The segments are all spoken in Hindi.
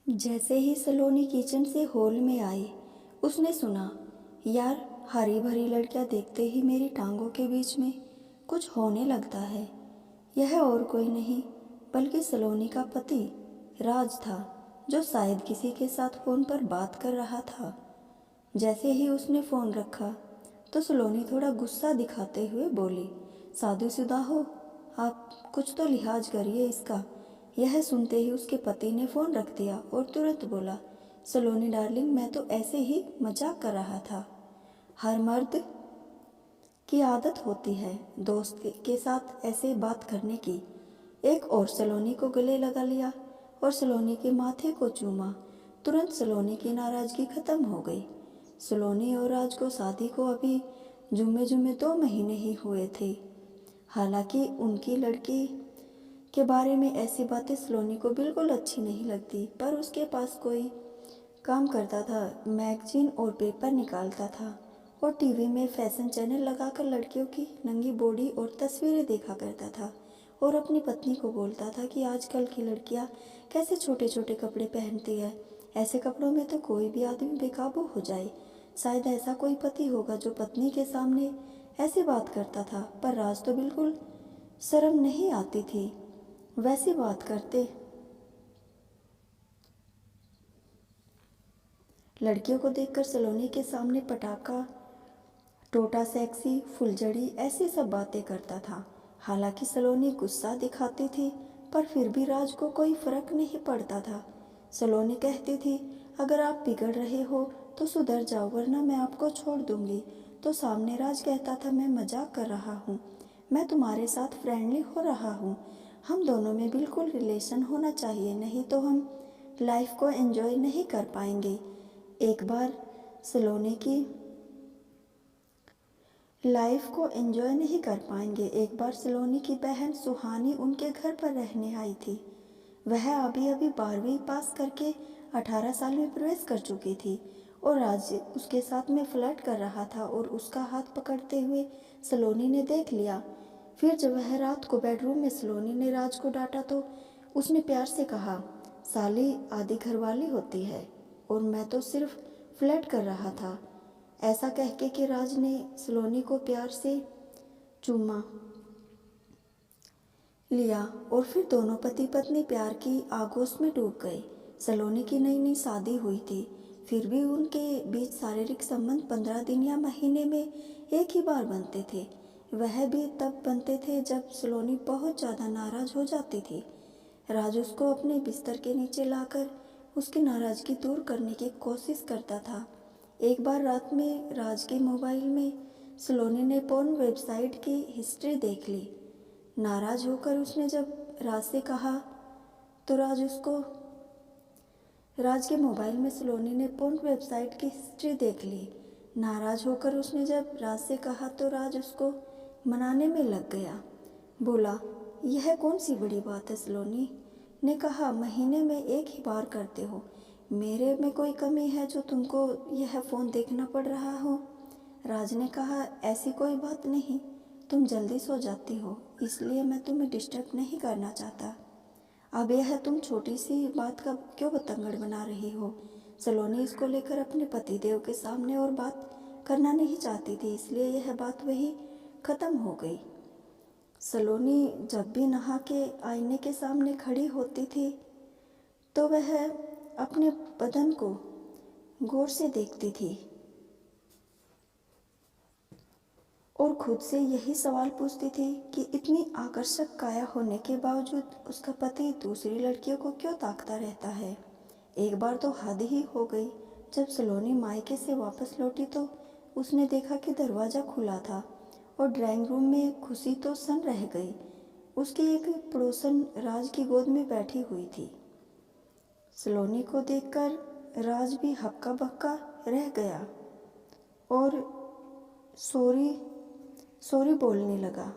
जैसे ही सलोनी किचन से हॉल में आई, उसने सुना, यार, हरी भरी लड़कियां देखते ही मेरी टांगों के बीच में कुछ होने लगता है। यह और कोई नहीं बल्कि सलोनी का पति राज था, जो शायद किसी के साथ फ़ोन पर बात कर रहा था। जैसे ही उसने फ़ोन रखा तो सलोनी थोड़ा गुस्सा दिखाते हुए बोली, शादीशुदा हो आप, कुछ तो लिहाज करिए इसका। यह सुनते ही उसके पति ने फ़ोन रख दिया और तुरंत बोला, सलोनी डार्लिंग, मैं तो ऐसे ही मजाक कर रहा था। हर मर्द की आदत होती है दोस्त के साथ ऐसे बात करने की। एक और सलोनी को गले लगा लिया और सलोनी के माथे को चूमा। तुरंत सलोनी की नाराज़गी खत्म हो गई। सलोनी और राज को शादी को अभी जुम्मे जुम्मे 2 महीने ही हुए थे। हालांकि उनकी लड़की के बारे में ऐसी बातें सलोनी को बिल्कुल अच्छी नहीं लगती, पर उसके पास कोई काम करता था, मैगजीन और पेपर निकालता था और टीवी में फैशन चैनल लगाकर लड़कियों की नंगी बॉडी और तस्वीरें देखा करता था और अपनी पत्नी को बोलता था कि आजकल की लड़कियां कैसे छोटे छोटे कपड़े पहनती है, ऐसे कपड़ों में तो कोई भी आदमी बेकाबू हो जाए। शायद ऐसा कोई पति होगा जो पत्नी के सामने ऐसी बात करता था, पर राज तो बिल्कुल शर्म नहीं आती थी वैसी बात करते। लड़कियों को देखकर सलोनी के सामने पटाखा, टोटा सेक्सी, फुलझड़ी ऐसी सब बातें करता था। हालांकि सलोनी गुस्सा दिखाती थी, पर फिर भी राज को कोई फर्क नहीं पड़ता था। सलोनी कहती थी, अगर आप बिगड़ रहे हो तो सुधर जाओ, वरना मैं आपको छोड़ दूंगी। तो सामने राज कहता था, मैं मजाक कर रहा हूँ, मैं तुम्हारे साथ फ्रेंडली हो रहा हूँ, हम दोनों में बिल्कुल रिलेशन होना चाहिए, नहीं तो हम लाइफ को एंजॉय नहीं कर पाएंगे। एक बार सलोनी की लाइफ को एंजॉय नहीं कर पाएंगे। एक बार सलोनी की बहन सुहानी उनके घर पर रहने आई थी। वह अभी अभी 12वीं पास करके 18 साल में प्रवेश कर चुकी थी और राज उसके साथ में फ्लर्ट कर रहा था और उसका हाथ पकड़ते हुए सलोनी ने देख लिया। फिर जब वह रात को बेडरूम में सलोनी ने राज को डांटा तो उसने प्यार से कहा, साली आधी घरवाली होती है और मैं तो सिर्फ फ्लर्ट कर रहा था। ऐसा कह के कि राज ने सलोनी को प्यार से चूमा लिया और फिर दोनों पति पत्नी प्यार की आगोश में डूब गए। सलोनी की नई नई शादी हुई थी, फिर भी उनके बीच शारीरिक संबंध 15 दिन या महीने में एक ही बार बनते थे। वह भी तब बनते थे जब सलोनी बहुत ज़्यादा नाराज़ हो जाती थी। राज उसको अपने बिस्तर के नीचे लाकर उसकी नाराज़गी दूर करने की कोशिश करता था। एक बार रात में राज के मोबाइल में सलोनी ने पोर्न वेबसाइट की हिस्ट्री देख ली। नाराज होकर उसने जब राज से कहा तो राज के मोबाइल में सलोनी ने पोर्न वेबसाइट की हिस्ट्री देख ली। नाराज होकर उसने जब राज से कहा तो राज उसको मनाने में लग गया। बोला, यह कौन सी बड़ी बात है। सलोनी ने कहा, महीने में एक ही बार करते हो, मेरे में कोई कमी है जो तुमको यह फ़ोन देखना पड़ रहा हो। राज ने कहा, ऐसी कोई बात नहीं, तुम जल्दी सो जाती हो इसलिए मैं तुम्हें डिस्टर्ब नहीं करना चाहता। अब यह तुम छोटी सी बात का क्यों बतंगड़ बना रही हो। सलोनी इसको लेकर अपने पतिदेव के सामने और बात करना नहीं चाहती थी, इसलिए यह बात वही ख़त्म हो गई। सलोनी जब भी नहा के आईने के सामने खड़ी होती थी तो वह अपने बदन को गौर से देखती थी और खुद से यही सवाल पूछती थी कि इतनी आकर्षक काया होने के बावजूद उसका पति दूसरी लड़कियों को क्यों ताकता रहता है। एक बार तो हद ही हो गई। जब सलोनी मायके से वापस लौटी तो उसने देखा कि दरवाज़ा खुला था और ड्राइंग रूम में खुशी तो सन रह गई। उसकी एक पड़ोसन राज की गोद में बैठी हुई थी। सलोनी को देखकर राज भी हक्का बक्का रह गया और सॉरी सॉरी बोलने लगा।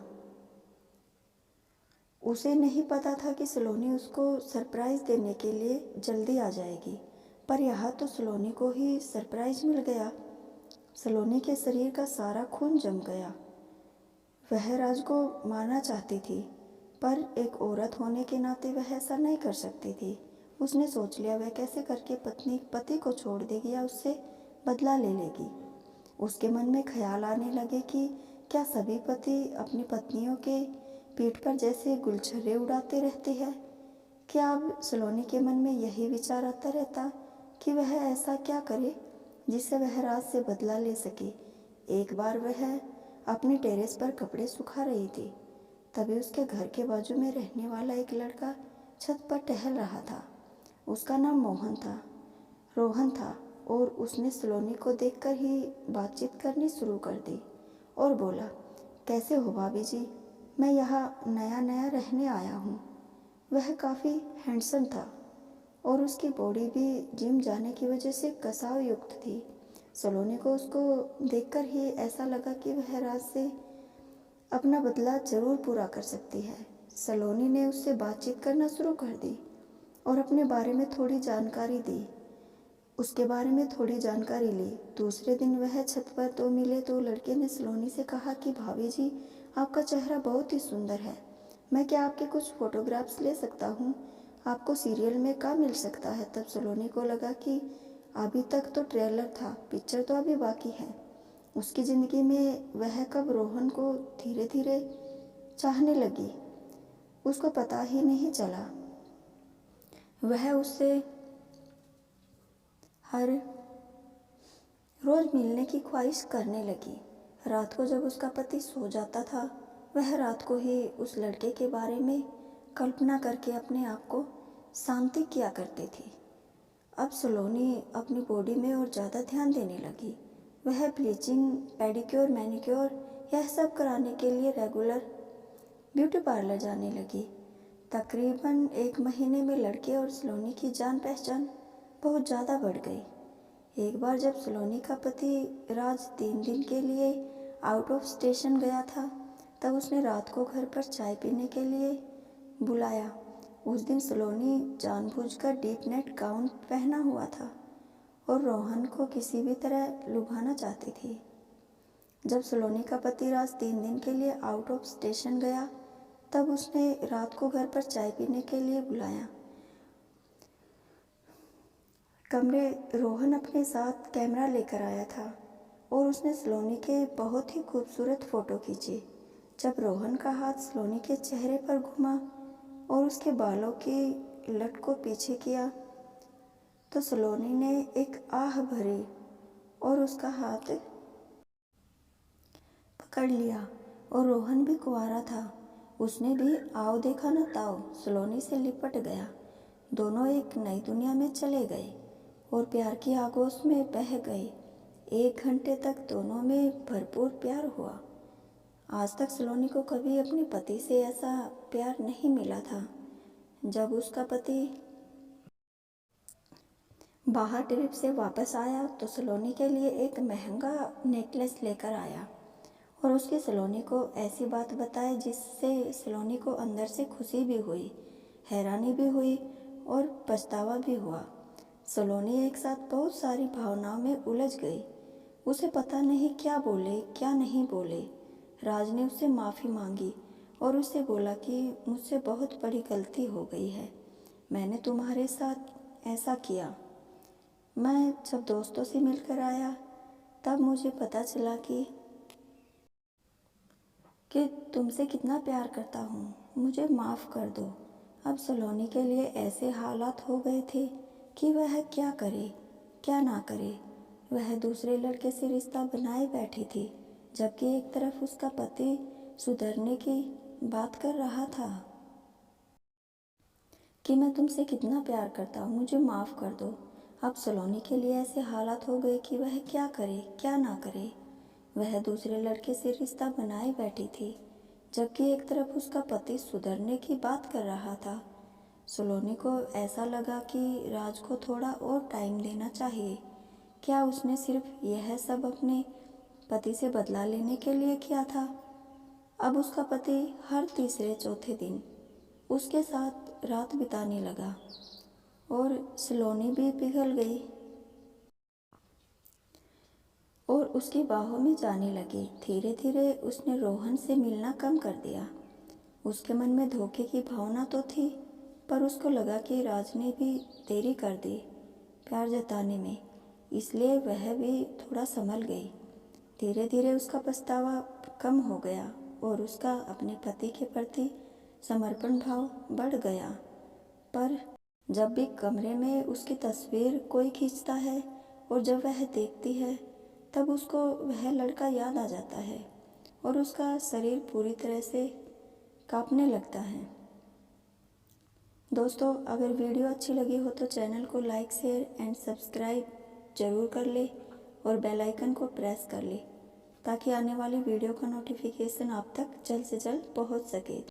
उसे नहीं पता था कि सलोनी उसको सरप्राइज़ देने के लिए जल्दी आ जाएगी, पर यहाँ तो सलोनी को ही सरप्राइज़ मिल गया। सलोनी के शरीर का सारा खून जम गया। वह राज को मारना चाहती थी, पर एक औरत होने के नाते वह ऐसा नहीं कर सकती थी। उसने सोच लिया वह कैसे करके पति को छोड़ देगी या उससे बदला ले लेगी। उसके मन में ख्याल आने लगे कि क्या सभी पति अपनी पत्नियों के पीठ पर जैसे गुलछर्रे उड़ाते रहते हैं। क्या अब सलोनी के मन में यही विचार आता रहता कि वह ऐसा क्या करे जिससे वह राज से बदला ले सके। एक बार वह अपने टेरेस पर कपड़े सुखा रही थी, तभी उसके घर के बाजू में रहने वाला एक लड़का छत पर टहल रहा था। उसका नाम रोहन था और उसने सलोनी को देखकर ही बातचीत करनी शुरू कर दी और बोला, कैसे हो भाभी जी, मैं यहाँ नया नया रहने आया हूँ। वह काफ़ी हैंडसम था और उसकी बॉडी भी जिम जाने की वजह से कसाव युक्त थी। सलोनी को उसको देखकर ही ऐसा लगा कि वह राज से अपना बदला जरूर पूरा कर सकती है। सलोनी ने उससे बातचीत करना शुरू कर दी और अपने बारे में थोड़ी जानकारी दी। उसके बारे में थोड़ी जानकारी ली। दूसरे दिन वह छत पर तो मिले तो लड़के ने सलोनी से कहा कि भाभी जी, आपका चेहरा बहुत ही सुंदर है, मैं क्या आपके कुछ फोटोग्राफ्स ले सकता हूँ, आपको सीरियल में काम मिल सकता है। तब सलोनी को लगा कि अभी तक तो ट्रेलर था, पिक्चर तो अभी बाकी है। उसकी ज़िंदगी में वह कब रोहन को धीरे धीरे चाहने लगी, उसको पता ही नहीं चला। वह उससे हर रोज़ मिलने की ख्वाहिश करने लगी। रात को जब उसका पति सो जाता था, वह रात को ही उस लड़के के बारे में कल्पना करके अपने आप को शांति किया करती थी। अब सलोनी अपनी बॉडी में और ज़्यादा ध्यान देने लगी। वह ब्लीचिंग, पेडिक्योर, मैनिक्योर यह सब कराने के लिए रेगुलर ब्यूटी पार्लर जाने लगी। तकरीबन 1 महीने में लड़के और सलोनी की जान पहचान बहुत ज़्यादा बढ़ गई। एक बार जब सलोनी का पति राज 3 दिन के लिए आउट ऑफ स्टेशन गया था, तब उसने रात को घर पर चाय पीने के लिए बुलाया। उस दिन सलोनी जानबूझकर डीप नेट गाउन पहना हुआ था और रोहन को किसी भी तरह लुभाना चाहती थी। जब सलोनी का पति राज 3 दिन के लिए आउट ऑफ स्टेशन गया, तब उसने रात को घर पर चाय पीने के लिए बुलाया। रोहन अपने साथ कैमरा लेकर आया था और उसने सलोनी के बहुत ही खूबसूरत फ़ोटो खींचे। जब रोहन का हाथ सलोनी के चेहरे पर घुमा और उसके बालों की लट को पीछे किया, तो सलोनी ने एक आह भरी और उसका हाथ पकड़ लिया। और रोहन भी कुंवारा था, उसने भी आओ देखा न ताओ सलोनी से लिपट गया। दोनों एक नई दुनिया में चले गए और प्यार की आगोश में बह गए। 1 घंटे तक दोनों में भरपूर प्यार हुआ। आज तक सलोनी को कभी अपने पति से ऐसा प्यार नहीं मिला था। जब उसका पति बाहर ट्रिप से वापस आया तो सलोनी के लिए एक महंगा नेकलेस लेकर आया और उसकी सलोनी को ऐसी बात बताई जिससे सलोनी को अंदर से खुशी भी हुई, हैरानी भी हुई और पछतावा भी हुआ। सलोनी एक साथ बहुत सारी भावनाओं में उलझ गई। उसे पता नहीं क्या बोले क्या नहीं बोले। राज ने उससे माफ़ी मांगी और उससे बोला कि मुझसे बहुत बड़ी गलती हो गई है, मैंने तुम्हारे साथ ऐसा किया। मैं जब दोस्तों से मिलकर आया तब मुझे पता चला कि तुमसे कितना प्यार करता हूँ, मुझे माफ़ कर दो। अब सलोनी के लिए ऐसे हालात हो गए थे कि वह क्या करे क्या ना करे। वह दूसरे लड़के से रिश्ता बनाए बैठी थी, जबकि एक तरफ उसका पति सुधरने की बात कर रहा था कि मैं तुमसे कितना प्यार करता हूँ, मुझे माफ़ कर दो। अब सलोनी के लिए ऐसे हालात हो गए कि वह क्या करे क्या ना करे। वह दूसरे लड़के से रिश्ता बनाए बैठी थी, जबकि एक तरफ उसका पति सुधरने की बात कर रहा था। सलोनी को ऐसा लगा कि राज को थोड़ा और टाइम देना चाहिए। क्या उसने सिर्फ यह सब अपने पति से बदला लेने के लिए किया था? अब उसका पति हर तीसरे चौथे दिन उसके साथ रात बिताने लगा और सलोनी भी पिघल गई और उसकी बाहों में जाने लगी। धीरे धीरे उसने रोहन से मिलना कम कर दिया। उसके मन में धोखे की भावना तो थी, पर उसको लगा कि राज ने भी देरी कर दी प्यार जताने में, इसलिए वह भी थोड़ा संभल गई। धीरे धीरे उसका पछतावा कम हो गया और उसका अपने पति के प्रति समर्पण भाव बढ़ गया। पर जब भी कमरे में उसकी तस्वीर कोई खींचता है और जब वह देखती है, तब उसको वह लड़का याद आ जाता है और उसका शरीर पूरी तरह से कांपने लगता है। दोस्तों, अगर वीडियो अच्छी लगी हो तो चैनल को लाइक, शेयर एंड सब्सक्राइब ज़रूर कर ले और बेल आइकन को प्रेस कर ले ताकि आने वाली वीडियो का नोटिफिकेशन आप तक जल्द से जल्द पहुंच सके।